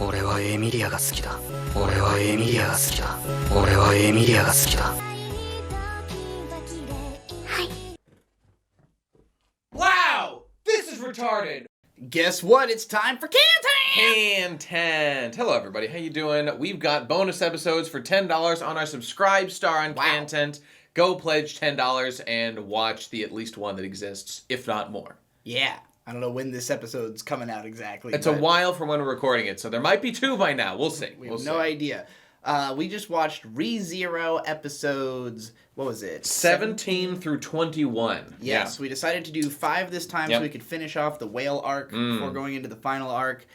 俺はエミリアが好きだ。俺はエミリアが好きだ。俺はエミリアが好きだ。Wow! This is retarded! Guess what? It's time for Kantent! Kantent! Hello everybody, how you doing? We've got bonus episodes for $10 on our Subscribe Star on Kantent. Go pledge $10 and watch the at least one that exists, if not more. Yeah. I don't know when this episode's coming out exactly. It's a while from when we're recording it, so there might be two by now. We'll see. We have no idea. We just watched ReZero episodes, what was it? 17 through 21. Yes, Yeah. we decided to do 5 this time so we could finish off the whale arc before going into the final arc.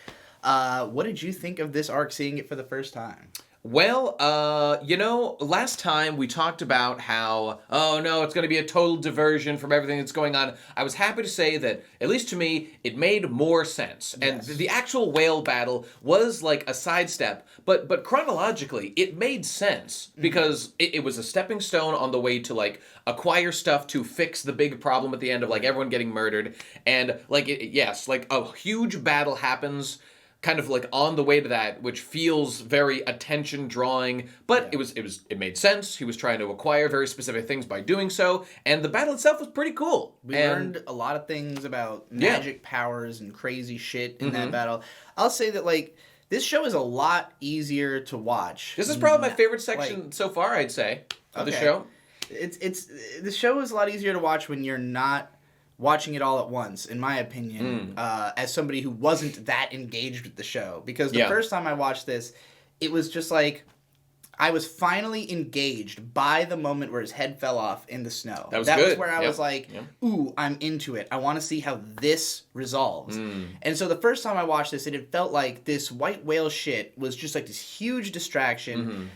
What did you think of this arc, seeing it for the first time? Well, you know, last time we talked about how, oh no, it's going to be a total diversion from everything that's going on. I was happy to say that, at least to me, it made more sense. Yes. And the actual whale battle was like a sidestep, but chronologically, it made sense because it was a stepping stone on the way to like acquire stuff to fix the big problem at the end of like everyone getting murdered. And like, yes, like a huge battle happens kind of like on the way to that, which feels very attention drawing, but it made sense. He was trying to acquire very specific things by doing so, and the battle itself was pretty cool. We learned a lot of things about magic powers and crazy shit in that battle. I'll say that like this show is a lot easier to watch. This is probably my favorite section so far, I'd say, of the show. The show is a lot easier to watch when you're not watching it all at once, in my opinion, as somebody who wasn't that engaged with the show. Because the first time I watched this, it was just like, I was finally engaged by the moment where his head fell off in the snow. That was where I was like, ooh, I'm into it. I want to see how this resolves. And so the first time I watched this, it had felt like this white whale shit was just like this huge distraction.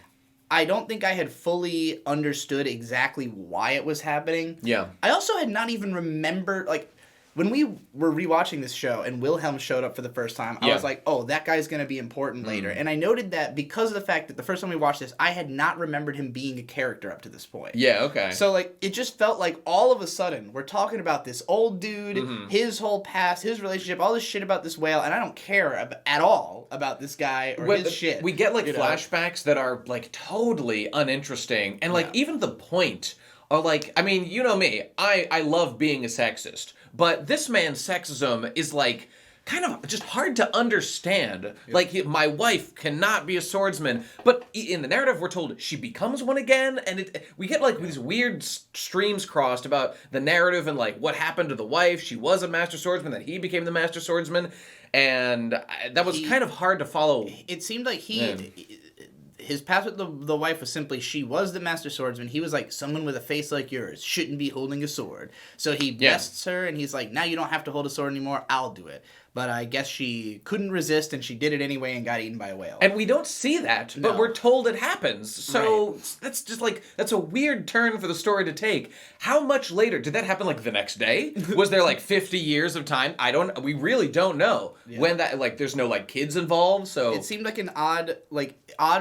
I don't think I had fully understood exactly why it was happening. Yeah. I also had not even remembered, like, when we were rewatching this show and Wilhelm showed up for the first time, I was like, oh, that guy's going to be important later. And I noted that because of the fact that the first time we watched this, I had not remembered him being a character up to this point. Yeah, okay. So, like, it just felt like all of a sudden we're talking about this old dude, his whole past, his relationship, all this shit about this whale, and I don't care at all about this guy or his shit. We get, like, flashbacks that are, like, totally uninteresting. And, like, even the point of, like, I mean, you know me, I love being a sexist. But this man's sexism is, like, kind of just hard to understand. Yeah. Like, my wife cannot be a swordsman. But in the narrative, we're told she becomes one again. And we get, like, these weird streams crossed about the narrative and, like, what happened to the wife. She was a master swordsman, that he became the master swordsman. And that was kind of hard to follow. It seemed like his past with the wife was simply she was the master swordsman. He was like, someone with a face like yours shouldn't be holding a sword. So he bests her, and he's like, now you don't have to hold a sword anymore. I'll do it. But I guess she couldn't resist, and she did it anyway and got eaten by a whale. And we don't see that, but we're told it happens. So that's just like, that's a weird turn for the story to take. How much later? Did that happen like the next day? Was there like 50 years of time? We really don't know. When that, like, there's no like kids involved, so. It seemed like odd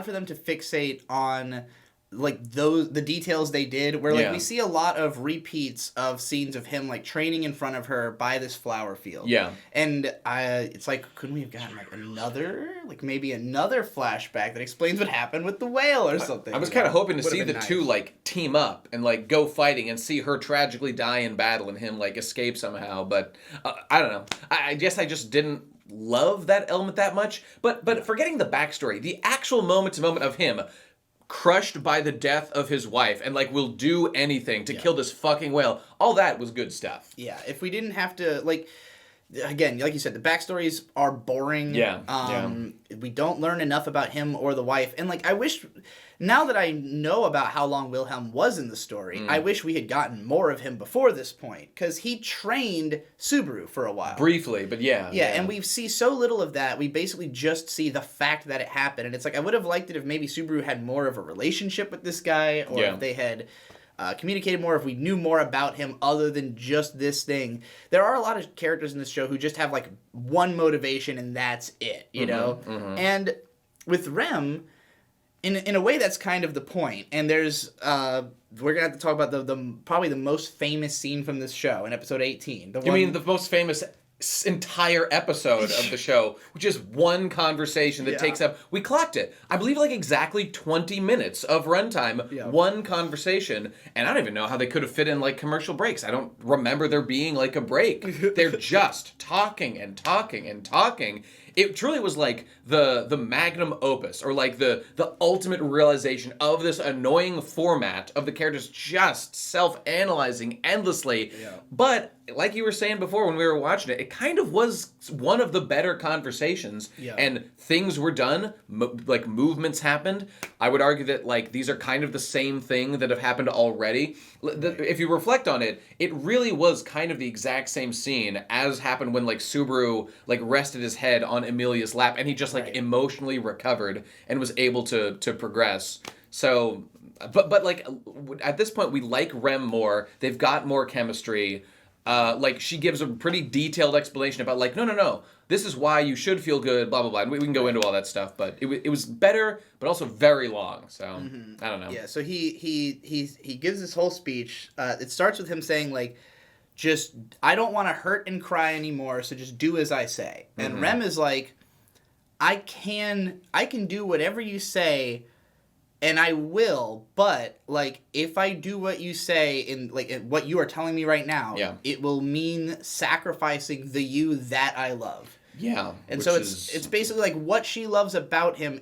for them to fixate on like the details they did, where like we see a lot of repeats of scenes of him like training in front of her by this flower field. Yeah. And it's like, couldn't we have gotten like maybe another flashback that explains what happened with the whale or something? I was kind of hoping to see the two like team up and like go fighting and see her tragically die in battle and him like escape somehow, but I don't know. I guess I just didn't love that element that much, but forgetting the backstory, the actual moment to moment of him crushed by the death of his wife and like will do anything to kill this fucking whale, all that was good stuff. Yeah, if we didn't have to, like, again, like you said, the backstories are boring. We don't learn enough about him or the wife, and like I wish, now that I know about how long Wilhelm was in the story, I wish we had gotten more of him before this point, because he trained Subaru for a while. Briefly, but yeah, and we see so little of that. We basically just see the fact that it happened, and it's like I would have liked it if maybe Subaru had more of a relationship with this guy, or if they had communicated more, if we knew more about him other than just this thing. There are a lot of characters in this show who just have like one motivation and that's it, you know? And with Rem, in a way that's kind of the point. And there's, we're going to have to talk about the probably the most famous scene from this show in episode 18. You mean the most famous entire episode of the show, which is one conversation that takes up, we clocked it, I believe like exactly 20 minutes of runtime, one conversation, and I don't even know how they could have fit in like commercial breaks. I don't remember there being like a break. They're just talking and talking and talking. It truly was like the magnum opus, or like the ultimate realization of this annoying format of the characters just self-analyzing endlessly. But like you were saying before when we were watching it, it kind of was one of the better conversations, and things were done, like movements happened. I would argue that like these are kind of the same thing that have happened already. If you reflect on it, it really was kind of the exact same scene as happened when like Subaru like rested his head on Emilia's lap, and he just like emotionally recovered and was able to progress. So, but like at this point we like Rem more. They've got more chemistry. Like she gives a pretty detailed explanation about like no, this is why you should feel good, blah blah blah. And we can go into all that stuff, but it was better, but also very long. So I don't know. Yeah. So he gives this whole speech. It starts with him saying like, just I don't want to hurt and cry anymore, so just do as I say. And Rem is like, I can do whatever you say, and I will, but like if I do what you say in like what you are telling me right now, it will mean sacrificing the you that I love. Yeah. And so it's basically like what she loves about him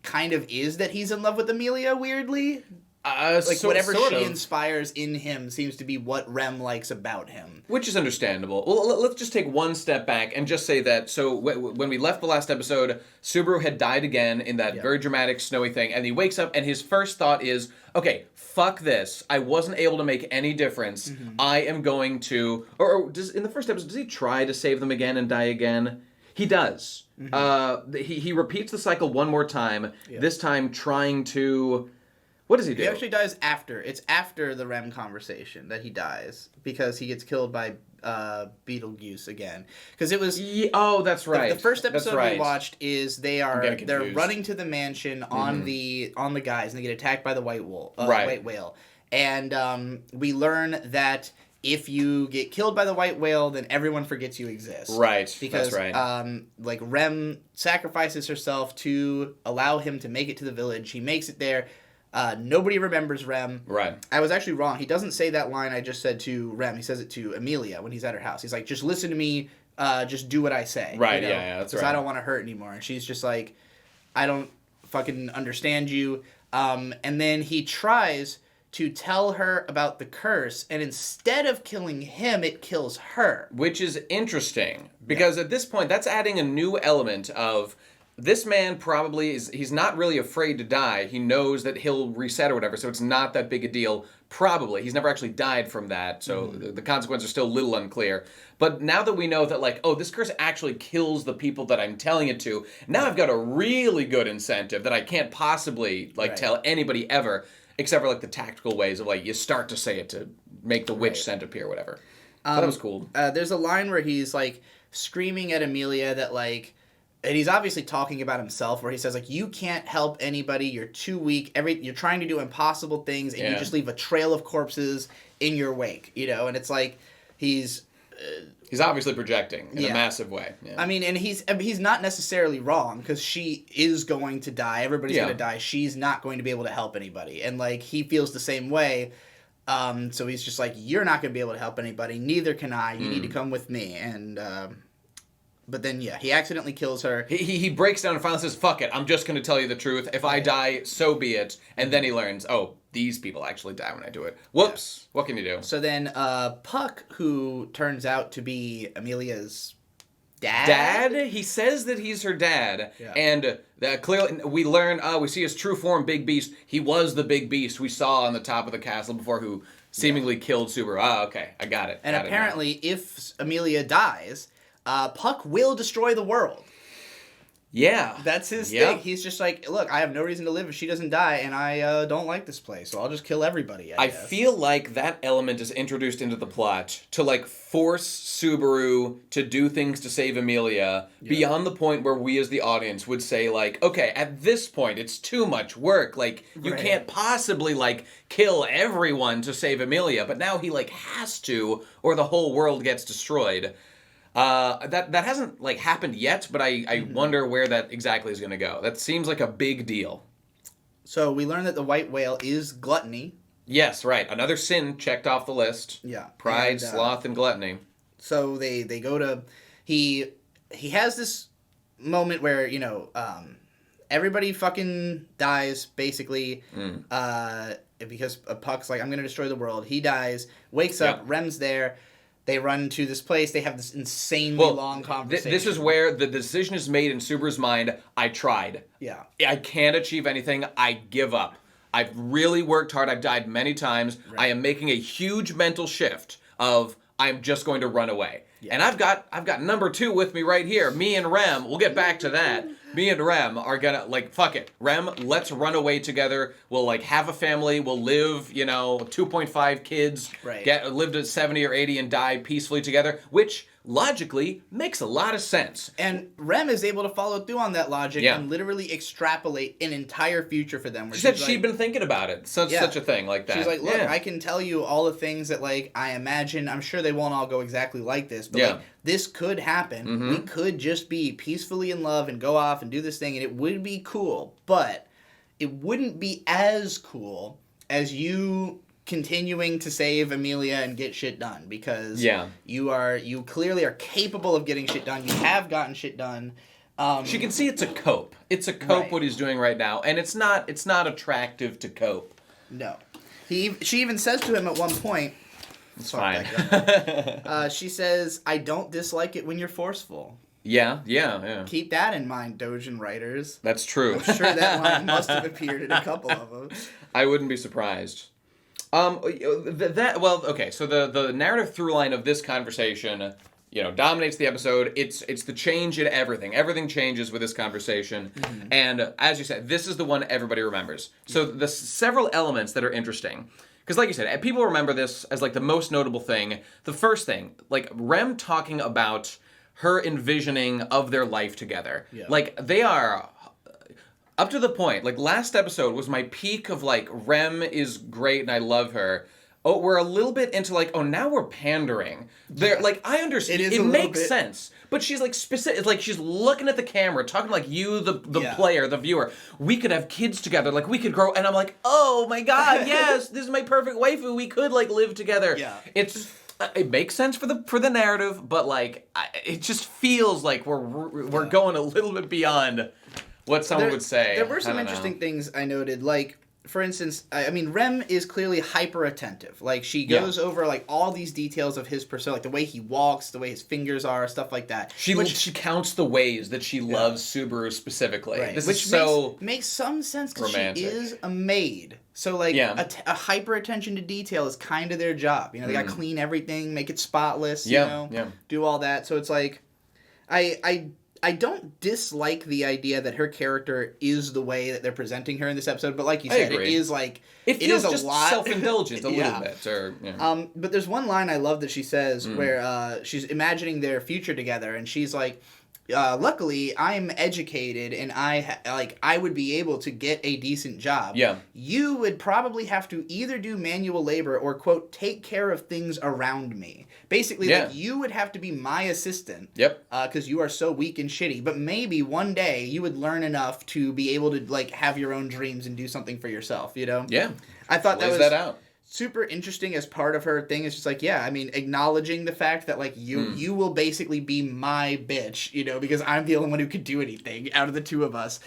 kind of is that he's in love with Emilia, weirdly. Like whatever she inspires in him seems to be what Rem likes about him. Which is understandable. Well, let's just take one step back and just say that, so when we left the last episode, Subaru had died again in that very dramatic snowy thing, and he wakes up and his first thought is, okay, fuck this. I wasn't able to make any difference. I am going to... Or in the first episode, does he try to save them again and die again? He does. He repeats the cycle one more time, this time trying to... What does he do? He actually dies after. It's after the Rem conversation that he dies because he gets killed by Beetlejuice again. Because it was oh, that's right. The first episode we watched is they're running to the mansion on the guys, and they get attacked by the white whale. And we learn that if you get killed by the white whale, then everyone forgets you exist. Right. Because that's right. like Rem sacrifices herself to allow him to make it to the village. He makes it there. Nobody remembers Rem. Right. I was actually wrong. He doesn't say that line I just said to Rem. He says it to Emilia when he's at her house. He's like, just listen to me. Just do what I say. Right, you know? that's right. Because I don't want to hurt anymore. And she's just like, I don't fucking understand you. And then he tries to tell her about the curse, and instead of killing him, it kills her. Which is interesting, because at this point, that's adding a new element of... This man probably he's not really afraid to die. He knows that he'll reset or whatever, so it's not that big a deal. Probably. He's never actually died from that, so the consequences are still a little unclear. But now that we know that, like, oh, this curse actually kills the people that I'm telling it to, now I've got a really good incentive that I can't possibly, like, tell anybody ever, except for, like, the tactical ways of, like, you start to say it to make the witch scent appear, whatever. So that was cool. There's a line where he's, like, screaming at Emilia that, like... And he's obviously talking about himself, where he says, like, you can't help anybody, you're too weak, you're trying to do impossible things, and you just leave a trail of corpses in your wake, you know? And it's like, he's obviously projecting in a massive way. Yeah. I mean, and he's not necessarily wrong, because she is going to die, everybody's going to die, she's not going to be able to help anybody. And, like, he feels the same way, so he's just like, you're not going to be able to help anybody, neither can I, you need to come with me, and... But then, he accidentally kills her. He breaks down and finally says, fuck it, I'm just going to tell you the truth. If I die, so be it. And then he learns, oh, these people actually die when I do it. Whoops. What can you do? So then Puck, who turns out to be Emilia's dad? He says that he's her dad. Yeah. And clearly we learn, we see his true form, Big Beast. He was the Big Beast we saw on the top of the castle before, who seemingly killed Subaru. Ah, okay, I got it. And apparently, if Emilia dies... Puck will destroy the world. Yeah. That's his thing. He's just like, look, I have no reason to live if she doesn't die, and I don't like this place, so I'll just kill everybody, I guess. feel like that element is introduced into the plot to, like, force Subaru to do things to save Emilia beyond the point where we as the audience would say, like, okay, at this point, it's too much work. Like, you can't possibly, like, kill everyone to save Emilia, but now he, like, has to, or the whole world gets destroyed. That hasn't like happened yet, but I wonder where that exactly is going to go. That seems like a big deal. So we learned that the white whale is gluttony. Yes, right. Another sin checked off the list. Yeah. Pride, And, sloth, and gluttony. So they go to he has this moment where everybody fucking dies basically because Puck's like, I'm gonna destroy the world. He dies, wakes up, Rem's there. They run to this place. They have this insanely long conversation. This is where the decision is made in Subaru's mind. I tried. Yeah. I can't achieve anything. I give up. I've really worked hard. I've died many times. Right. I am making a huge mental shift of I'm just going to run away. Yeah. And I've got number 2 with me right here. Me and Rem. We'll get back to that. Me and Rem are gonna fuck it. Rem, let's run away together. We'll have a family. We'll live 2.5 kids. Right. Live to 70 or 80 and die peacefully together. Which logically makes a lot of sense. And Rem is able to follow through on that logic and literally extrapolate an entire future for them. She said she'd been thinking about it. Such a thing like that. She's like, look, I can tell you all the things that I imagine. I'm sure they won't all go exactly like this, but this could happen. Mm-hmm. We could just be peacefully in love and go off and do this thing, and it would be cool, but it wouldn't be as cool as you continuing to save Amelia and get shit done, because you clearly are capable of getting shit done. You have gotten shit done. She can see it's a cope. It's a cope what he's doing right now, and it's not attractive to cope. No. She even says to him at one point, it's fine. She says, I don't dislike it when you're forceful. Yeah. Keep that in mind, Dojin writers. That's true. I'm sure that line must have appeared in a couple of them. I wouldn't be surprised. So the narrative through line of this conversation, dominates the episode. It's the change in everything. Everything changes with this conversation. Mm-hmm. And as you said, this is the one everybody remembers. So the several elements that are interesting. Because like you said, people remember this as the most notable thing. The first thing, Rem talking about her envisioning of their life together. Yeah. They are up to the point. Last episode was my peak of Rem is great and I love her. Oh, we're a little bit into now we're pandering. They're I understand. It makes sense. But she's specific. It's she's looking at the camera, talking you, the player, the viewer. We could have kids together. We could grow. And I'm oh my god, yes, this is my perfect waifu. We could live together. Yeah. It makes sense for the narrative, but it just feels we're going a little bit beyond what someone would say. There were some interesting things I noted, for instance, Rem is clearly hyper attentive. She goes over all these details of his persona, the way he walks, the way his fingers are, stuff like that. She counts the ways that she loves Subaru specifically. Right. This Which is so makes some sense because she romantic. is a maid. So a hyper attention to detail is kind of their job. They gotta clean everything, make it spotless. Do all that. So it's I don't dislike the idea that her character is the way that they're presenting her in this episode, but like you said, it is it feels a just lot self-indulgent a little bit. But there's one line I love that she says where she's imagining their future together, and she's like, luckily I'm educated and I would be able to get a decent job. Yeah. You would probably have to either do manual labor or quote take care of things around me. Basically, you would have to be my assistant. Yep. Because you are so weak and shitty. But maybe one day you would learn enough to be able to have your own dreams and do something for yourself. Yeah. I thought that was super interesting as part of her thing. It's just acknowledging the fact that you will basically be my bitch, because I'm the only one who could do anything out of the two of us.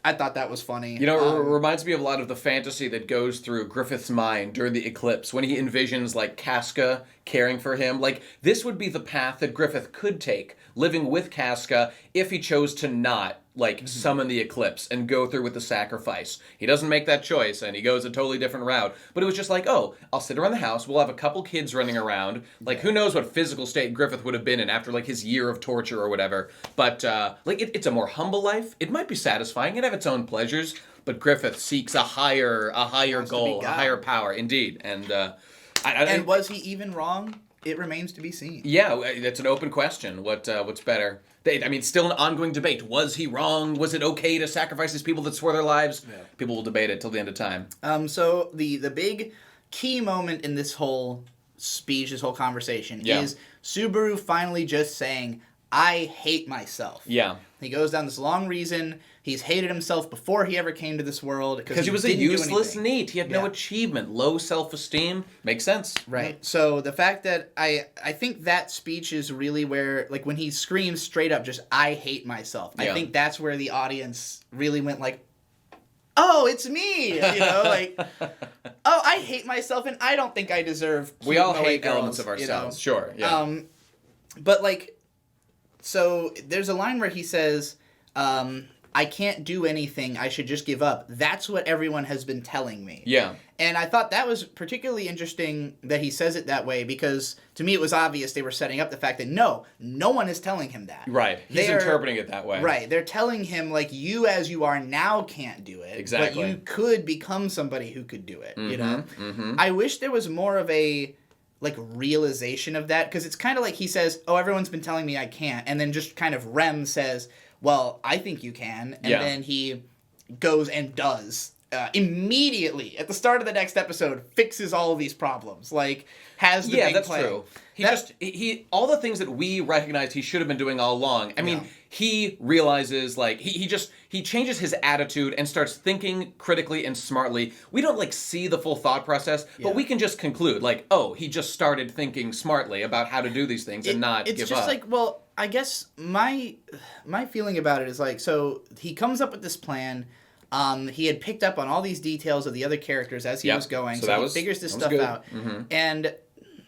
I thought that was funny. It reminds me of a lot of the fantasy that goes through Griffith's mind during the eclipse when he envisions Casca caring for him. This would be the path that Griffith could take, living with Casca, if he chose to not summon the eclipse and go through with the sacrifice. He doesn't make that choice, and he goes a totally different route. But it was just I'll sit around the house, we'll have a couple kids running around. Who knows what physical state Griffith would have been in after his year of torture or whatever. But it's a more humble life. It might be satisfying. It'd have its own pleasures. But Griffith seeks a higher goal, a higher power, indeed. And and was he even wrong? It remains to be seen. Yeah, that's an open question. What's better? Still an ongoing debate. Was he wrong? Was it okay to sacrifice these people that swore their lives? Yeah. People will debate it till the end of time. So the big key moment in this whole speech, this whole conversation is Subaru finally just saying, I hate myself. Yeah. He goes down this long reason. He's hated himself before he ever came to this world. Because he was a useless NEET. He had no achievement. Low self-esteem. Makes sense. Right. So the fact that I think that speech is really where, like, when he screams straight up just, I hate myself. I think that's where the audience really went like, oh, it's me. You know, like, oh, I hate myself and I don't think I deserve We all hate girls, elements of ourselves. You know? Sure. Yeah. But, like, so there's a line where he says, I can't do anything, I should just give up. That's what everyone has been telling me. Yeah. And I thought that was particularly interesting that he says it that way, because to me it was obvious they were setting up the fact that no one is telling him that. Right. He's interpreting it that way. Right. They're telling him, like, you as you are now can't do it. Exactly. But you could become somebody who could do it, you know? Mm-hmm. I wish there was more of a, like, realization of that, because it's kind of like he says, oh, everyone's been telling me I can't, and then just kind of Rem says, well, I think you can, and then he goes and does immediately at the start of the next episode, fixes all of these problems, like, has the big plan. True. He all the things that we recognized he should have been doing all along. I mean, he realizes, like, he changes his attitude and starts thinking critically and smartly. We don't, like, see the full thought process, but we can just conclude, like, oh, he just started thinking smartly about how to do these things and not give up. It's just like, well, I guess my feeling about it is, like, so he comes up with this plan. He had picked up on all these details of the other characters as he was going, so he figures this stuff out. Mm-hmm. And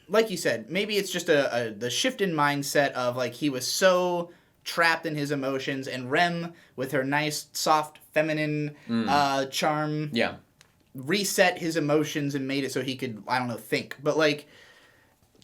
like you said, maybe it's just the shift in mindset of, like, he was so trapped in his emotions, and Rem, with her nice, soft, feminine charm, reset his emotions and made it so he could, I don't know, think. But, like,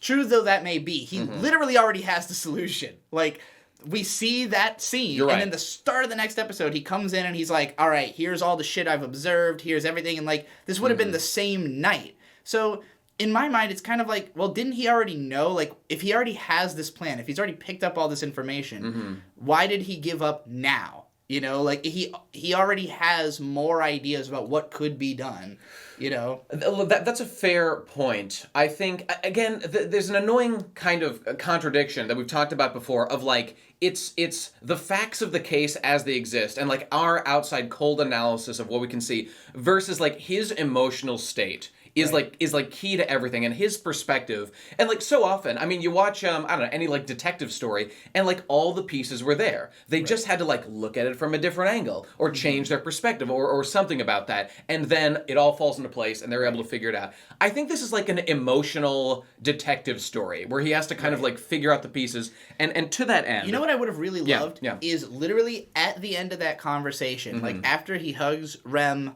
true though that may be, he literally already has the solution. Like, we see that scene, and then the start of the next episode, he comes in and he's like, all right, here's all the shit I've observed, here's everything, and, like, this would have been the same night. So, in my mind, it's kind of like, well, didn't he already know? Like, if he already has this plan, if he's already picked up all this information, why did he give up now? You know, like, he already has more ideas about what could be done, you know? That's a fair point. I think, again, there's an annoying kind of contradiction that we've talked about before of, like, it's the facts of the case as they exist and, like, our outside cold analysis of what we can see versus, like, his emotional state is like key to everything, and his perspective. And, like, so often, I mean, you watch I don't know, any, like, detective story, and, like, all the pieces were there. They just had to, like, look at it from a different angle or change their perspective or something about that, and then it all falls into place and they're able to figure it out. I think this is like an emotional detective story where he has to kind of, like, figure out the pieces, and to that end, you know what I would have really loved is literally at the end of that conversation, like, after he hugs Rem,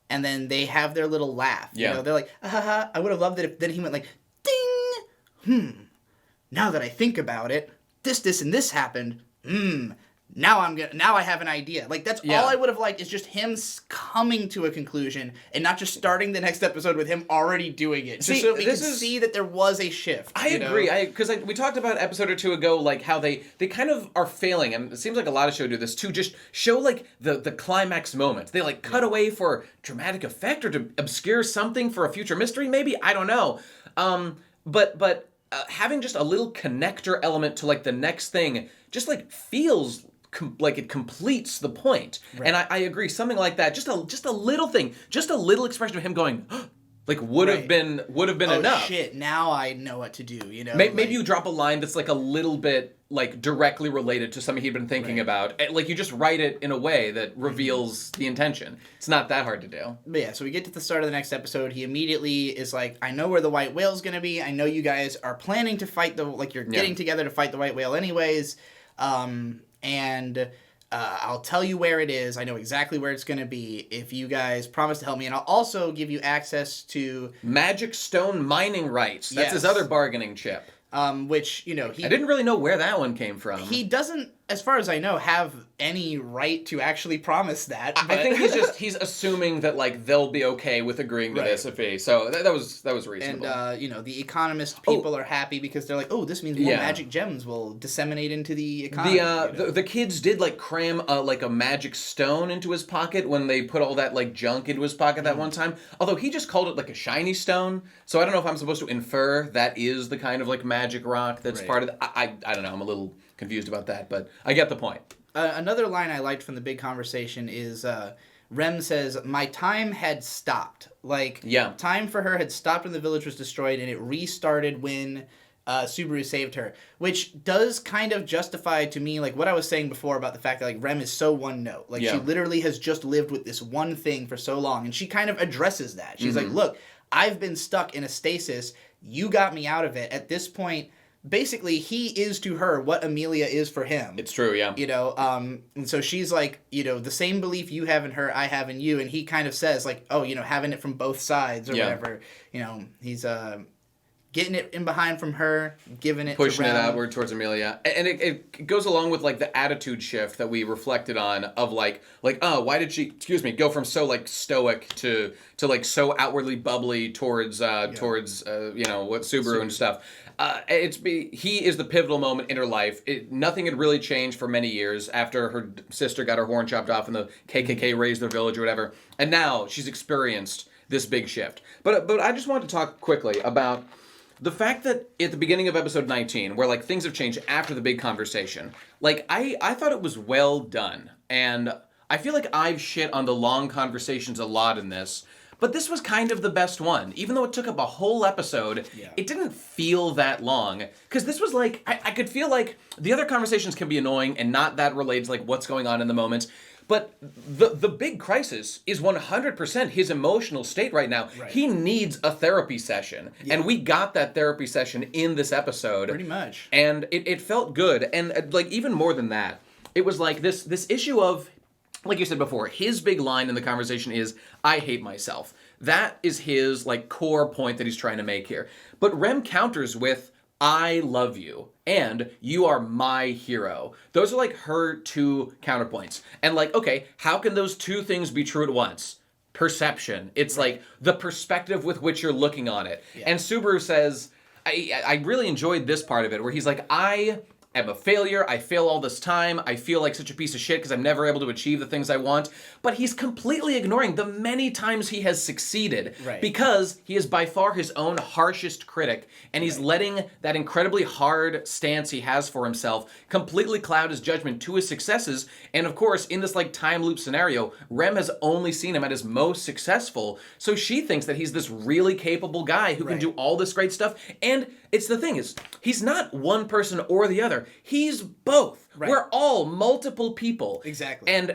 and then they have their little laugh. You know, they're like, ha. I would have loved it if then he went like, ding. Now that I think about it, this, and this happened. Now I have an idea. Like, that's all I would have liked, is just him coming to a conclusion and not just starting the next episode with him already doing it. Just so we can see that there was a shift. I agree. Because we talked about an episode or two ago, like, how they kind of are failing, and it seems like a lot of shows do this, to just show, like, the climax moments. They, like, cut away for dramatic effect or to obscure something for a future mystery, maybe? I don't know. But having just a little connector element to, like, the next thing just, like, feels like it completes the point. And I agree, something like that, just a little thing, just a little expression of him going, like, would have been enough. Oh shit, now I know what to do, you know? Maybe you drop a line that's, like, a little bit, like, directly related to something he'd been thinking about. Like, you just write it in a way that reveals the intention. It's not that hard to do. But yeah, so we get to the start of the next episode. He immediately is like, I know where the white whale's gonna be. I know you guys are planning to fight you're getting together to fight the white whale anyways. And I'll tell you where it is. I know exactly where it's going to be if you guys promise to help me. And I'll also give you access to magic stone mining rights. That's his other bargaining chip. Which, you know, I didn't really know where that one came from. He doesn't as far as I know, have any right to actually promise that. I think he's assuming that like they'll be okay with agreeing to this if he. So that was reasonable. And you know, the economist people are happy because they're like, oh, this means more magic gems will disseminate into the economy. The kids did like cram like a magic stone into his pocket when they put all that like junk into his pocket that one time. Although he just called it like a shiny stone, so I don't know if I'm supposed to infer that is the kind of like magic rock that's part of. I don't know. I'm a little confused about that, but I get the point. Another line I liked from the big conversation is Rem says, "My time had stopped." Like, time for her had stopped when the village was destroyed, and it restarted when Subaru saved her. Which does kind of justify to me, like, what I was saying before about the fact that, like, Rem is so one note. Like, she literally has just lived with this one thing for so long, and she kind of addresses that. She's like, look, I've been stuck in a stasis. You got me out of it. At this point, basically, he is to her what Amelia is for him. It's true, yeah. You know, and so she's like, you know, the same belief you have in her, I have in you. And he kind of says, like, oh, you know, having it from both sides or whatever. You know, he's getting it in behind from her, giving it pushing to Rem. it outward towards Amelia. And it goes along with, like, the attitude shift that we reflected on of, like, oh, why did she, go from so, like, stoic to like, so outwardly bubbly towards, you know, what Subaru and stuff. He is the pivotal moment in her life. Nothing had really changed for many years after her sister got her horn chopped off and the KKK raised their village or whatever. And now she's experienced this big shift. But I just wanted to talk quickly about the fact that at the beginning of episode 19, where like things have changed after the big conversation, like I thought it was well done. And I feel like I've shit on the long conversations a lot in this. But this was kind of the best one. Even though it took up a whole episode, it didn't feel that long. Because this was like, I could feel like the other conversations can be annoying and not that related to like what's going on in the moment. But the big crisis is 100% his emotional state right now. Right. He needs a therapy session. Yeah. And we got that therapy session in this episode. Pretty much. And it felt good. And like even more than that, it was like this issue of, like you said before, his big line in the conversation is, I hate myself. That is his, like, core point that he's trying to make here. But Rem counters with, I love you, and you are my hero. Those are, like, her two counterpoints. And, like, okay, how can those two things be true at once? Perception. It's, like, the perspective with which you're looking on it. Yeah. And Subaru says, I really enjoyed this part of it, where he's like, I am a failure, I fail all this time, I feel like such a piece of shit because I'm never able to achieve the things I want, but he's completely ignoring the many times he has succeeded because he is by far his own harshest critic, and he's letting that incredibly hard stance he has for himself completely cloud his judgment to his successes. And of course, in this like time loop scenario, Rem has only seen him at his most successful, so she thinks that he's this really capable guy who can do all this great stuff. And it's the thing is, he's not one person or the other. He's both. Right. We're all multiple people. Exactly. And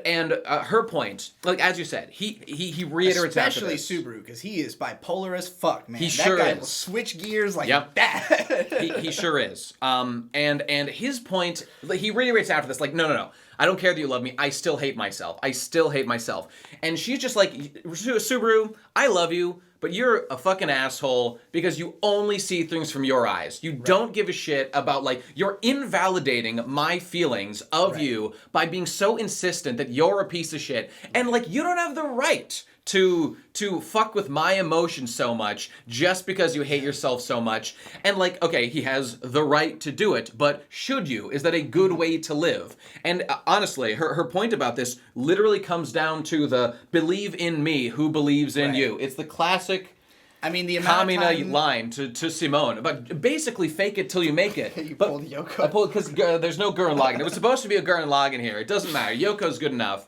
her point, like as you said, he reiterates especially Subaru, because he is bipolar as fuck, man. He sure that guy is. will switch gears like that. he sure is. And his point, he reiterates after this, like, no. I don't care that you love me. I still hate myself. I still hate myself. And she's just like, Subaru, I love you, but you're a fucking asshole because you only see things from your eyes. You don't give a shit about, like, you're invalidating my feelings of you by being so insistent that you're a piece of shit. And, like, you don't have the right to fuck with my emotions so much just because you hate yourself so much. And like, okay, he has the right to do it, but should you? Is that a good way to live? And honestly, her point about this literally comes down to the believe in me who believes in you. It's the classic the amount of time... line to Simone, but basically fake it till you make it. You pulled Yoko. I pulled because there's no Gurren Lagann. It was supposed to be a Gurren Lagann here. It doesn't matter. Yoko's good enough.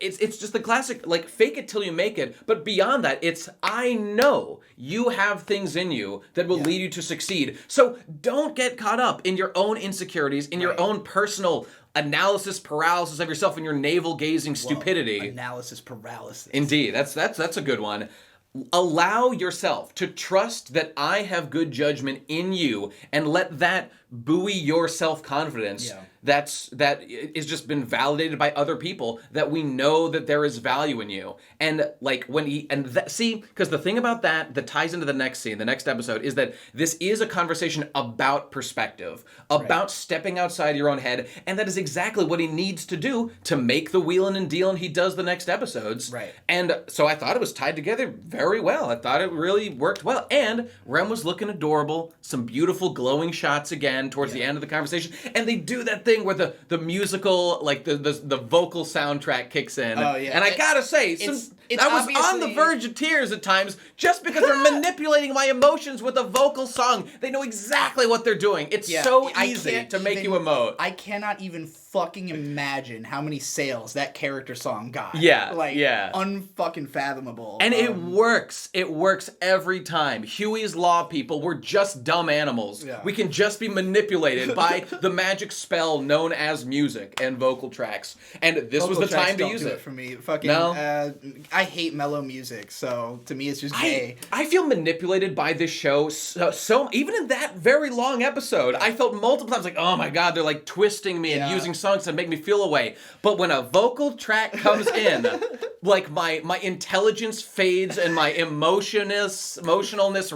It's just the classic, like, fake it till you make it, but beyond that, it's, I know you have things in you that will lead you to succeed, so don't get caught up in your own insecurities, in your own personal analysis paralysis of yourself and your navel-gazing stupidity. Analysis paralysis. Indeed, that's a good one. Allow yourself to trust that I have good judgment in you, and let that buoy your self-confidence. that is just been validated by other people, that we know that there is value in you. And like when see, because the thing about that ties into the next scene, the next episode, is that this is a conversation about perspective, about stepping outside your own head, and that is exactly what he needs to do to make the wheelin' and dealin' he does the next episodes. Right. And so I thought it was tied together very well. I thought it really worked well. And Rem was looking adorable. Some beautiful glowing shots again towards the end of the conversation. And they do that thing where the musical, like the vocal soundtrack kicks in. Oh, yeah. And I gotta say, it's I was on the obviously- verge of tears at times just because they're manipulating my emotions with a vocal song. They know exactly what they're doing. It's so easy to make you emote. I cannot even fucking imagine how many sales that character song got. Yeah, Like, yeah. unfucking fathomable. And it works. It works every time. Huey's Law people, we're just dumb animals. Yeah. We can just be manipulated by the magic spell known as music and vocal tracks. And this was the time to use it. For me, fucking. No? I hate mellow music, so to me it's just gay. I feel manipulated by this show so even in that very long episode, I felt multiple times like, oh my god, they're like twisting me and using songs to make me feel a way. But when a vocal track comes in, like my intelligence fades and my emotionalness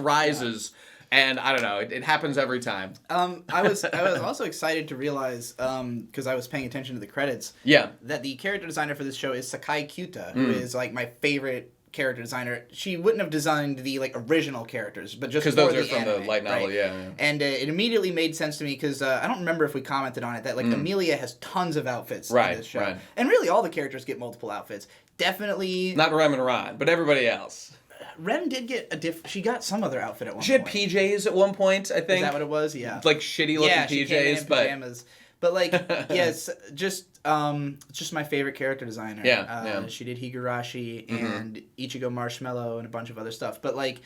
rises. And I don't know, it happens every time. I was also excited to realize, because I was paying attention to the credits, that the character designer for this show is Sakai Kyuta, who is like my favorite character designer. She wouldn't have designed the like original characters, but just because for those are the from anime, the light novel, right? yeah. And it immediately made sense to me because I don't remember if we commented on it that like Amelia has tons of outfits in this show, and really all the characters get multiple outfits. Definitely not Rem and Ron, but everybody else. Rem did get she got some other outfit at one point. She had PJs at one point, I think. Is that what it was? Yeah. Like shitty looking PJs, she came in pajamas. But like, yes, just my favorite character designer. Yeah. She did Higurashi and Ichigo Marshmallow and a bunch of other stuff. But like,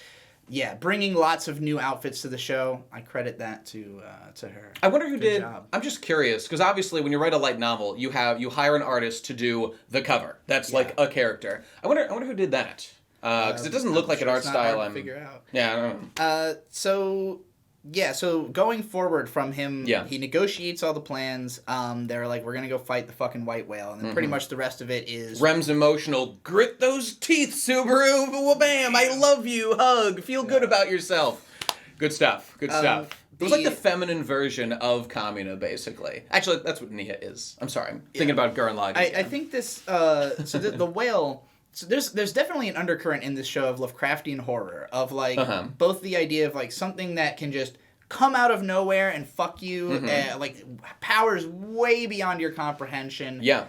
yeah, bringing lots of new outfits to the show, I credit that to her. I wonder who Good did. job. I'm just curious because obviously when you write a light novel, you hire an artist to do the cover. That's like a character. I wonder who did that. Because it doesn't look like an art style. I'm figure out. Yeah, I don't know. So going forward from him, Yeah. he negotiates all the plans. They're like, we're gonna go fight the fucking white whale, and then pretty much the rest of it is Rem's emotional. Grit those teeth, Subaru. Bam! I love you. Hug. Feel good about yourself. Good stuff. Good stuff. It was like the feminine version of Kamina, basically. Actually, that's what Nia is. I'm sorry. I'm thinking about Gurren Lagann. I think this. So the whale. So there's definitely an undercurrent in this show of Lovecraftian horror of like both the idea of like something that can just come out of nowhere and fuck you, like powers way beyond your comprehension. Yeah.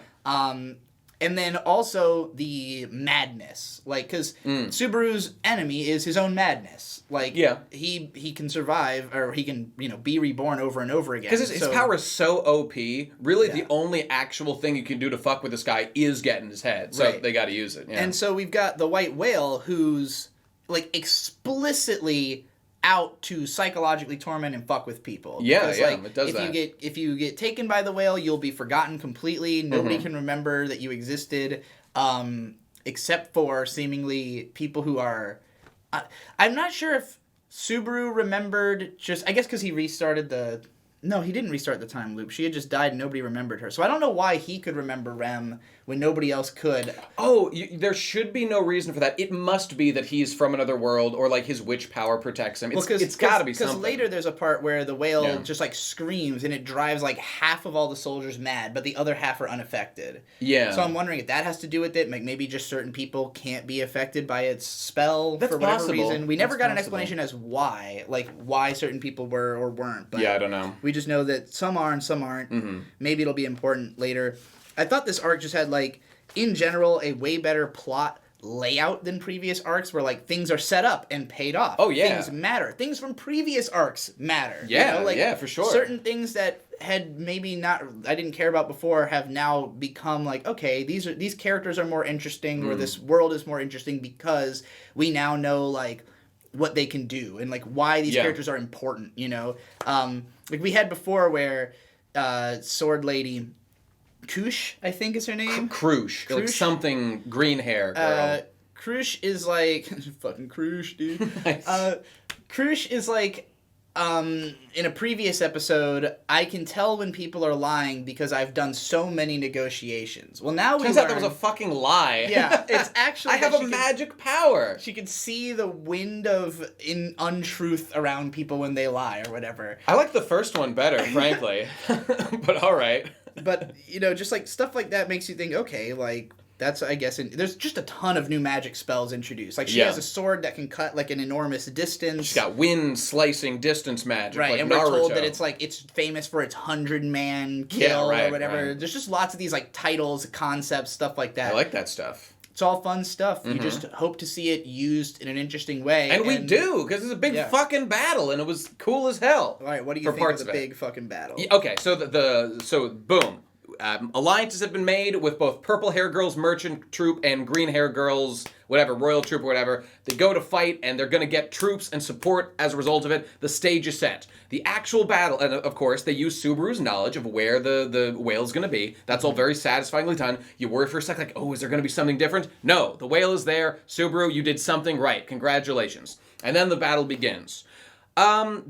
And then also the madness, like because Subaru's enemy is his own madness. Like he can survive or he can be reborn over and over again. Because his power is so OP. Really, the only actual thing you can do to fuck with this guy is get in his head. So they got to use it. Yeah. And so we've got the white whale who's like explicitly out to psychologically torment and fuck with people. Yeah, because, yeah, like, it does if you get taken by the whale, you'll be forgotten completely. Nobody can remember that you existed, except for seemingly people who are. I'm not sure if Subaru remembered. I guess because he restarted the. No, he didn't restart the time loop. She had just died and nobody remembered her. So I don't know why he could remember Rem when nobody else could. Oh, there should be no reason for that. It must be that he's from another world or like his witch power protects him. It's got to be something. Because later there's a part where the whale just like screams and it drives like half of all the soldiers mad, but the other half are unaffected. Yeah. So I'm wondering if that has to do with it. Like maybe just certain people can't be affected by its spell for whatever reason. We never got an explanation as why certain people were or weren't. But yeah, I don't know. We just know that some are and some aren't. Maybe it'll be important later. I thought this arc just had, like, in general, a way better plot layout than previous arcs where, like, things are set up and paid off. Oh, yeah. Things matter. Things from previous arcs matter. Yeah, like, yeah, for sure. Certain things that had maybe I didn't care about before have now become, like, okay, these characters are more interesting or this world is more interesting because we now know, like, what they can do and, like, why these characters are important, Like, we had before where Sword Lady... Koosh, I think is her name. Krush. Like something green hair girl. Krush is like... fucking Krush, dude. Nice. Krush is like in a previous episode, I can tell when people are lying because I've done so many negotiations. Well, now we Turns out that was a fucking lie. Yeah, it's actually... I have a magic power. She can see the wind of untruth around people when they lie or whatever. I like the first one better, frankly. But all right. But, you know, just like stuff like that makes you think, okay, like... That's, I guess, there's just a ton of new magic spells introduced. Like, she has a sword that can cut, like, an enormous distance. She's got wind-slicing distance magic, right, like and Naruto. we're told that it's famous for its 100-man kill or whatever. Right. There's just lots of these, like, titles, concepts, stuff like that. I like that stuff. It's all fun stuff. You just hope to see it used in an interesting way. And we do, because it's a big fucking battle, and it was cool as hell. All right, what do you think of the big fucking battle? Yeah, okay, so so boom. Alliances have been made with both Purple Hair Girls Merchant Troop and Green Hair Girls, whatever, Royal Troop or whatever. They go to fight, and they're going to get troops and support as a result of it. The stage is set. The actual battle, and of course, they use Subaru's knowledge of where the whale's going to be. That's all very satisfyingly done. You worry for a second, like, oh, is there going to be something different? No, the whale is there. Subaru, you did something right. Congratulations. And then the battle begins.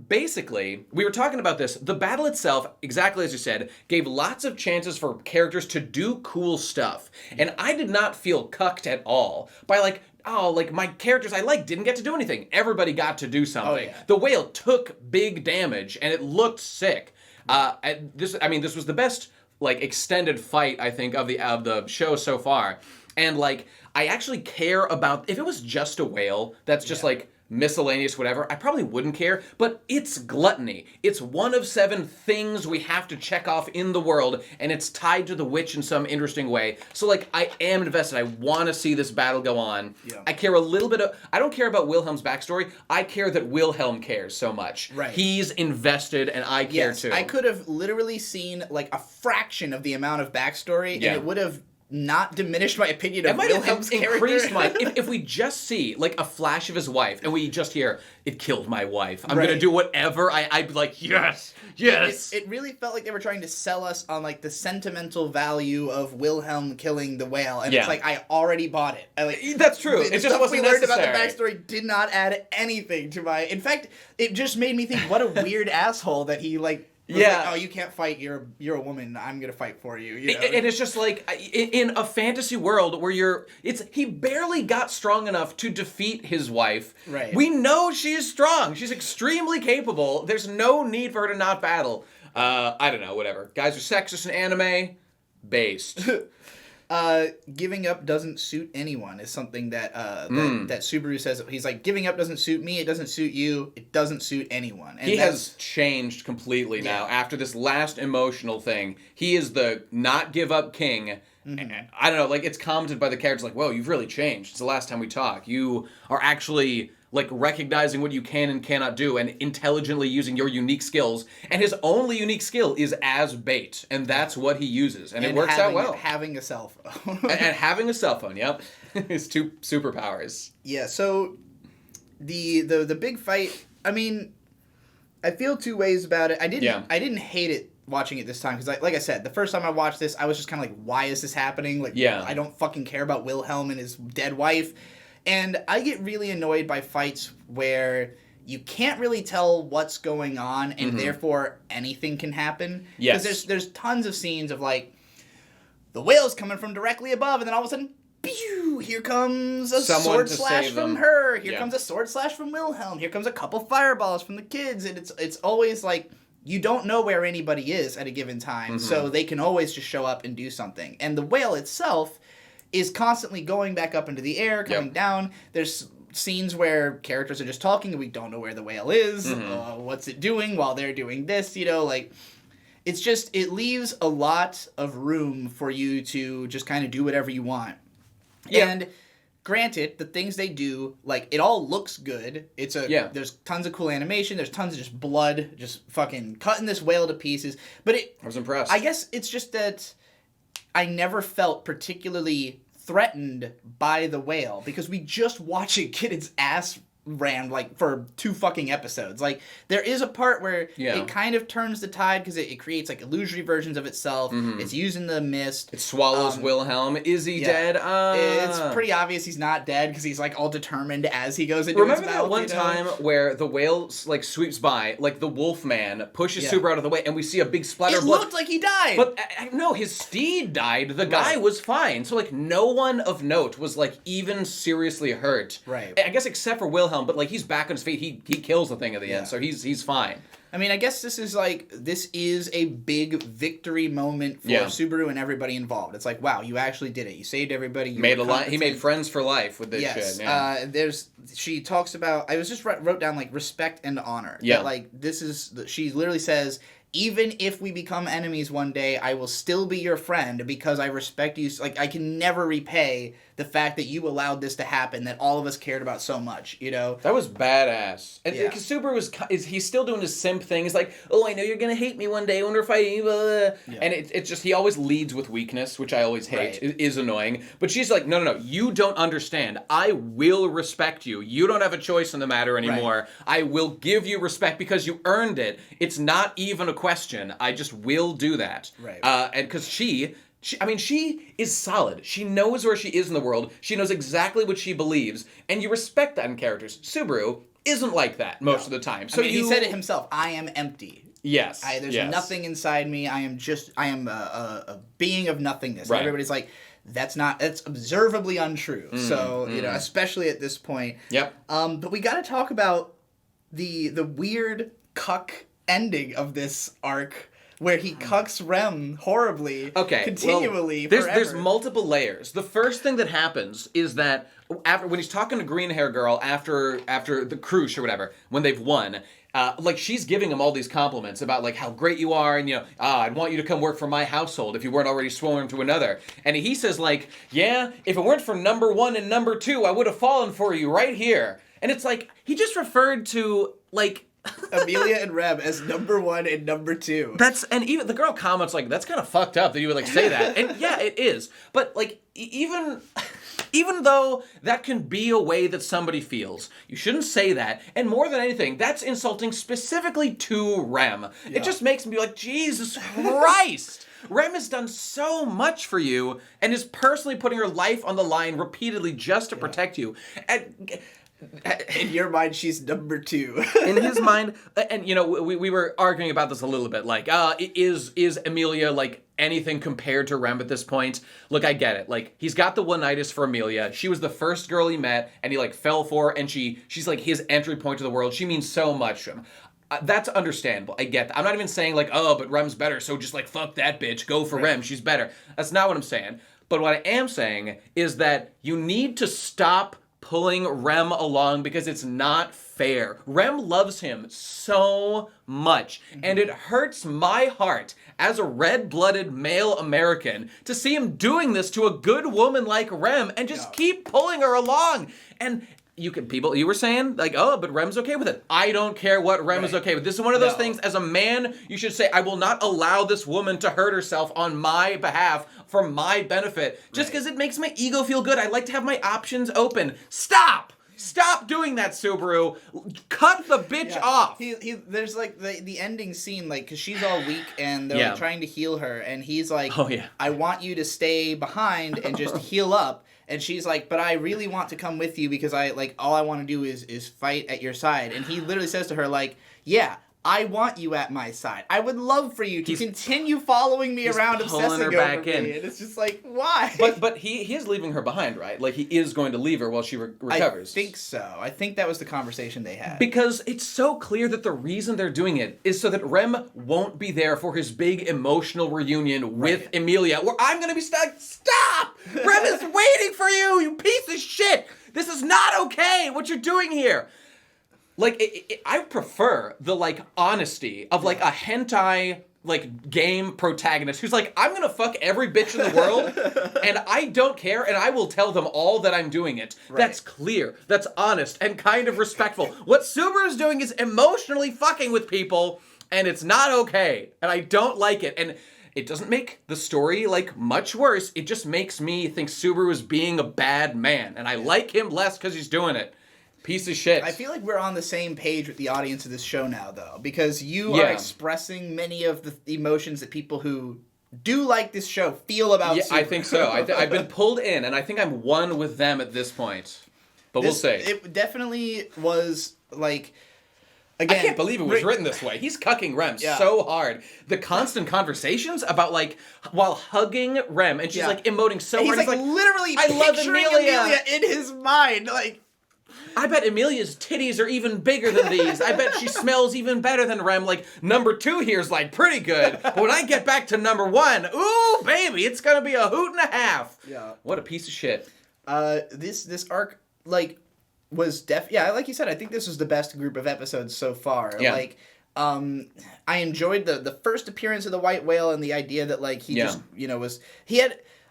Basically, we were talking about this. The battle itself, exactly as you said, gave lots of chances for characters to do cool stuff. And I did not feel cucked at all by like, oh, like my characters I like didn't get to do anything. Everybody got to do something. Oh, yeah. The whale took big damage and it looked sick. This was the best like extended fight I think of the show so far. And like I actually care about if it was just a whale that's just like miscellaneous whatever, I probably wouldn't care, but it's gluttony. It's one of 7 things we have to check off in the world, and it's tied to the witch in some interesting way. So, like, I am invested. I want to see this battle go on. Yeah. I care a little bit I don't care about Wilhelm's backstory. I care that Wilhelm cares so much. Right. He's invested, and I care too. I could have literally seen, like, a fraction of the amount of backstory, and it would have not diminished my opinion of Wilhelm's character. Increased my... if we just see, like, a flash of his wife, and we just hear, it killed my wife, I'm gonna do whatever, I'd be like, yes, yes! It really felt like they were trying to sell us on, like, the sentimental value of Wilhelm killing the whale, and it's like, I already bought it. That's true. It just wasn't necessary. We learned about the backstory did not add anything to my... In fact, it just made me think, what a weird asshole that he, like... like, oh, you can't fight. You're a woman. I'm gonna fight for you. You know? And it's just like in a fantasy world where he barely got strong enough to defeat his wife. Right. We know she's strong. She's extremely capable. There's no need for her to not battle. I don't know. Whatever. Guys are sexist in anime. Based. Giving up doesn't suit anyone is something that that Subaru says. He's like, giving up doesn't suit me, it doesn't suit you, it doesn't suit anyone. And he has changed completely now. After this last emotional thing, he is the not give up king. I don't know, like, it's commented by the characters like, whoa, you've really changed. It's the last time we talked. You are actually... like recognizing what you can and cannot do and intelligently using your unique skills. And his only unique skill is as bait. And that's what he uses. And it works out well. Having a cell phone. and having a cell phone, yep. His 2 superpowers. Yeah, so the big fight, I mean, I feel 2 ways about it. I didn't hate it watching it this time because like I said, the first time I watched this, I was just kind of like, why is this happening? Like, I don't fucking care about Wilhelm and his dead wife. And I get really annoyed by fights where you can't really tell what's going on, and therefore anything can happen. Yes. Because there's tons of scenes of, like, the whale's coming from directly above, and then all of a sudden, pew, here comes a sword slash from her. Here comes a sword slash from Wilhelm. Here comes a couple fireballs from the kids. And it's always like, you don't know where anybody is at a given time, so they can always just show up and do something. And the whale itself is constantly going back up into the air, coming down. There's scenes where characters are just talking and we don't know where the whale is, what's it doing while they're doing this, you know, like, it's just, it leaves a lot of room for you to just kind of do whatever you want. Yeah. And granted, the things they do, like, it all looks good. It's there's tons of cool animation, there's tons of just blood, just fucking cutting this whale to pieces, but I was impressed. I guess it's just that I never felt particularly threatened by the whale because we just watch it get its ass ran like for 2 fucking episodes. Like there is a part where it kind of turns the tide because it creates like illusory versions of itself. It's using the mist. It swallows Wilhelm. Is he dead? It's pretty obvious he's not dead because he's like all determined as he goes into Remember his that mouth, one time where the whale like sweeps by, like the wolf man pushes Subaru out of the way, and we see a big splatter of blood. It looked like he died. But no, his steed died. The guy was fine. So like no one of note was like even seriously hurt. Right. I guess except for Wilhelm, but like he's back on his feet. He kills the thing at the end, so he's fine. I mean, I guess this is a big victory moment for Subaru and everybody involved. It's like, wow, you actually did it. You saved everybody. You made he made friends for life with this shit. Yeah. She talks about, I was just wrote down like respect and honor. Yeah. That, like she literally says, even if we become enemies one day, I will still be your friend because I respect you. Like, I can never repay the fact that you allowed this to happen, that all of us cared about so much, you know? That was badass. And because Subaru he's still doing his simp thing. He's like, oh, I know you're going to hate me one day when we're fighting. Blah, blah. Yeah. And it's just, he always leads with weakness, which I always hate. It is annoying. But she's like, no, you don't understand. I will respect you. You don't have a choice in the matter anymore. I will give you respect because you earned it. It's not even a question. I just will do that. Right. And because she is solid. She knows where she is in the world. She knows exactly what she believes, and you respect that in characters. Subaru isn't like that most of the time. So he said it himself. I am empty. Yes. There's nothing inside me. I am a being of nothingness. Right. And everybody's like, that's observably untrue. So, you know, especially at this point. Yep. But we got to talk about the weird cuck ending of this arc, where he cucks Rem horribly, continually, forever. There's multiple layers. The first thing that happens is that when he's talking to Green Hair Girl after the cruise or whatever, when they've won, like she's giving him all these compliments about like how great you are, and I'd want you to come work for my household if you weren't already sworn to another. And he says like, yeah, if it weren't for number 1 and number 2, I would have fallen for you right here. And it's like he just referred to like Emilia and Rem as number 1 and number 2. And even the girl comments like, that's kind of fucked up that you would like say that. And yeah, it is. But like even though that can be a way that somebody feels, you shouldn't say that. And more than anything, that's insulting specifically to Rem. Yeah. It just makes me be like, Jesus Christ. Rem has done so much for you and is personally putting her life on the line repeatedly just to protect you. And in your mind, she's number 2. In his mind, and we were arguing about this a little bit, like, is Emilia like anything compared to Rem at this point? Look, I get it. Like, he's got the one-nightus for Emilia. She was the first girl he met, and he like fell for her, and she's like his entry point to the world. She means so much to him. That's understandable. I get that. I'm not even saying like, oh, but Rem's better, so just like fuck that bitch, go for Rem, she's better. That's not what I'm saying. But what I am saying is that you need to stop pulling Rem along because it's not fair. Rem loves him so much, and it hurts my heart as a red-blooded male American to see him doing this to a good woman like Rem and just keep pulling her along. And you were saying like, oh, but Rem's okay with it. I don't care what Rem is okay with. This is one of those things, as a man, you should say, I will not allow this woman to hurt herself on my behalf for my benefit, just because it makes my ego feel good. I like to have my options open. Stop doing that, Subaru. Cut the bitch off. There's like the ending scene, like, because she's all weak and they're like, trying to heal her, and he's like, I want you to stay behind and just heal up. And she's like, but I really want to come with you because all I want to do is fight at your side. And he literally says to her, like, yeah, I want you at my side. I would love for you to continue following me around, obsessing over me. And it's just like, why? But he is leaving her behind, right? Like, he is going to leave her while she recovers. I think so. I think that was the conversation they had. Because it's so clear that the reason they're doing it is so that Rem won't be there for his big emotional reunion with Emilia, where I'm going to be stuck. Stop! Rem is waiting for you, you piece of shit! This is not okay, what you're doing here! Like, I prefer the, like, honesty of, like, a hentai, like, game protagonist who's like, I'm gonna fuck every bitch in the world, and I don't care, and I will tell them all that I'm doing it. Right. That's clear, that's honest, and kind of respectful. What Subaru's doing is emotionally fucking with people, and it's not okay, and I don't like it, and it doesn't make the story, like, much worse. It just makes me think Subaru is being a bad man, and I like him less because he's doing it. Piece of shit. I feel like we're on the same page with the audience of this show now, though, because you Yeah. are expressing many of the emotions that people who do like this show feel about Yeah, Subaru. I think so. I've been pulled in, and I think I'm one with them at this point. But we'll see. It definitely was, like... Again, I can't believe it was written this way. He's cucking Rem so hard. The constant conversations about, like, while hugging Rem, and she's, like, emoting so he's hard. like, literally I love picturing Amelia in his mind. Like, I bet Amelia's titties are even bigger than these. I bet she smells even better than Rem. Like, number 2 here's, like, pretty good. But when I get back to number 1, ooh, baby, it's gonna be a hoot and a half. Yeah. What a piece of shit. This arc, like... was like you said, I think this was the best group of episodes so far. Yeah. Like, I enjoyed the first appearance of the white whale and the idea that, like, he just,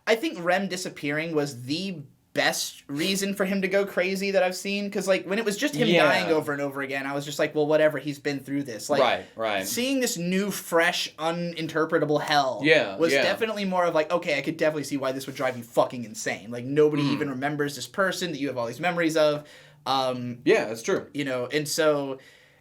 I think Rem disappearing was the best reason for him to go crazy that I've seen. Because, like, when it was just him dying over and over again, I was just like, well, whatever, he's been through this. Like, right. Seeing this new, fresh, uninterpretable hell was definitely more of like, okay, I could definitely see why this would drive you fucking insane. Like, nobody even remembers this person that you have all these memories of. Yeah, that's true. You know, and so...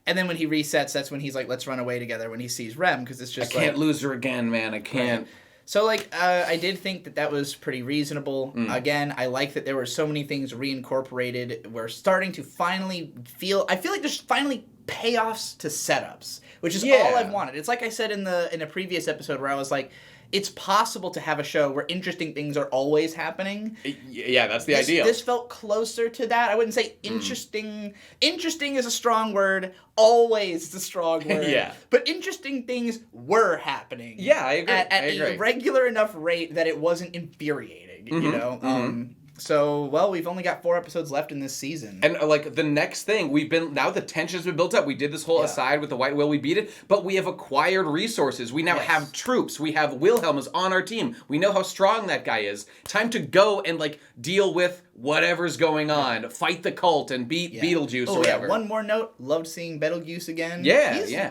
And then when he resets, that's when he's like, let's run away together when he sees Rem, because it's just I can't lose her again, man. I can't. Right. So, like, I did think that was pretty reasonable. Again, I like that there were so many things reincorporated. We're starting to finally feel... I feel like there's finally payoffs to setups, which is all I've wanted. It's like I said in a previous episode where I was like, it's possible to have a show where interesting things are always happening. Yeah, that's the idea. This felt closer to that. I wouldn't say interesting. Interesting is a strong word. Always is a strong word. Yeah. But interesting things were happening. Yeah, I agree. At a regular enough rate that it wasn't infuriating, you know? So, well, we've only got 4 episodes left in this season. And, like, the next thing, now the tension's been built up. We did this whole aside with the white whale, we beat it, but we have acquired resources. We now have troops. We have Wilhelm is on our team. We know how strong that guy is. Time to go and, like, deal with whatever's going on. Fight the cult and beat Beetlejuice or whatever. One more note. Loved seeing Betelgeuse again.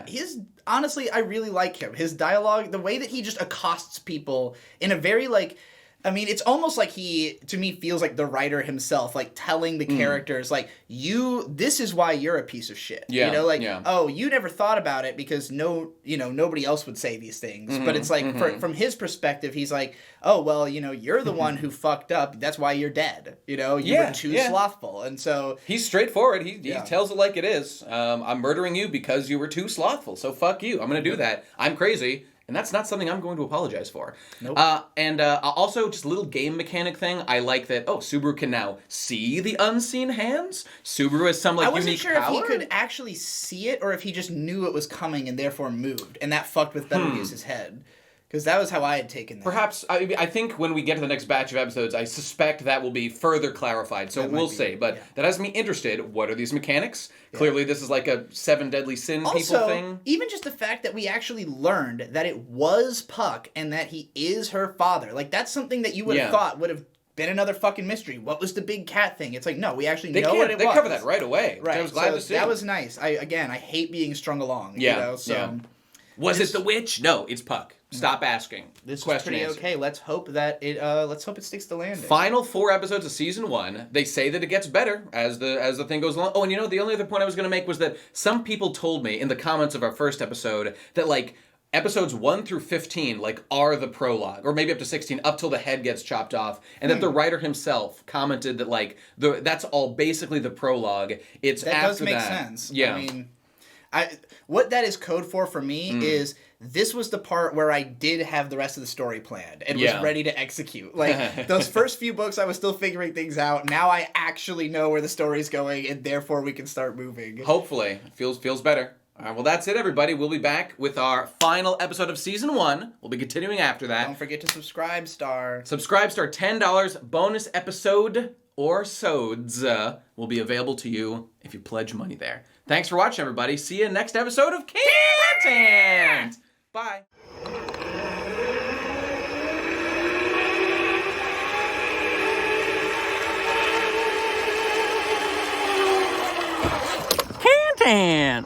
He's honestly, I really like him. His dialogue, the way that he just accosts people in a very, like... I mean, it's almost like he, to me, feels like the writer himself, like telling the characters, like, this is why you're a piece of shit. Yeah, you know, like, oh, you never thought about it because nobody else would say these things. But it's like, from his perspective, he's like, oh, well, you're the one who fucked up. That's why you're dead. You were too slothful. And so... He's straightforward. He tells it like it is. I'm murdering you because you were too slothful. So fuck you. I'm going to do that. I'm crazy. And that's not something I'm going to apologize for. Nope. Also, just a little game mechanic thing. I like that, Subaru can now see the unseen hands. Subaru has some, like, unique power. I wasn't sure if he could actually see it or if he just knew it was coming and therefore moved. And that fucked with Betelgeuse's head. Because that was how I had taken that. Perhaps, I think when we get to the next batch of episodes, I suspect that will be further clarified. So we'll see. But that has me interested. What are these mechanics? Yeah. Clearly, this is like a 7 deadly sin people thing. Even just the fact that we actually learned that it was Puck and that he is her father. Like, that's something that you would have thought would have been another fucking mystery. What was the big cat thing? It's like, no, we actually know what it was. They cover that right away. Right. I was glad to see. That was nice. I hate being strung along. Was it the witch? No, it's Puck. Stop asking. This question is pretty okay. Let's hope that it sticks to landing. Final 4 episodes of season 1. They say that it gets better as the thing goes along. Oh, and the only other point I was going to make was that some people told me in the comments of our first episode that, like, episodes 1 through 15, like, are the prologue, or maybe up to 16, up till the head gets chopped off, and that the writer himself commented that, like, that's all basically the prologue. It's that after does make that. sense. Yeah. I mean, what that is code for me is this was the part where I did have the rest of the story planned and was ready to execute. Like, those first few books, I was still figuring things out. Now I actually know where the story's going, and therefore we can start moving. Hopefully. Feels better. All right, well, that's it, everybody. We'll be back with our final episode of Season 1. We'll be continuing after that. Don't forget to subscribe, Star. Subscribe, Star. $10 bonus episode or sods will be available to you if you pledge money there. Thanks for watching, everybody. See you next episode of Content. Bye. Content.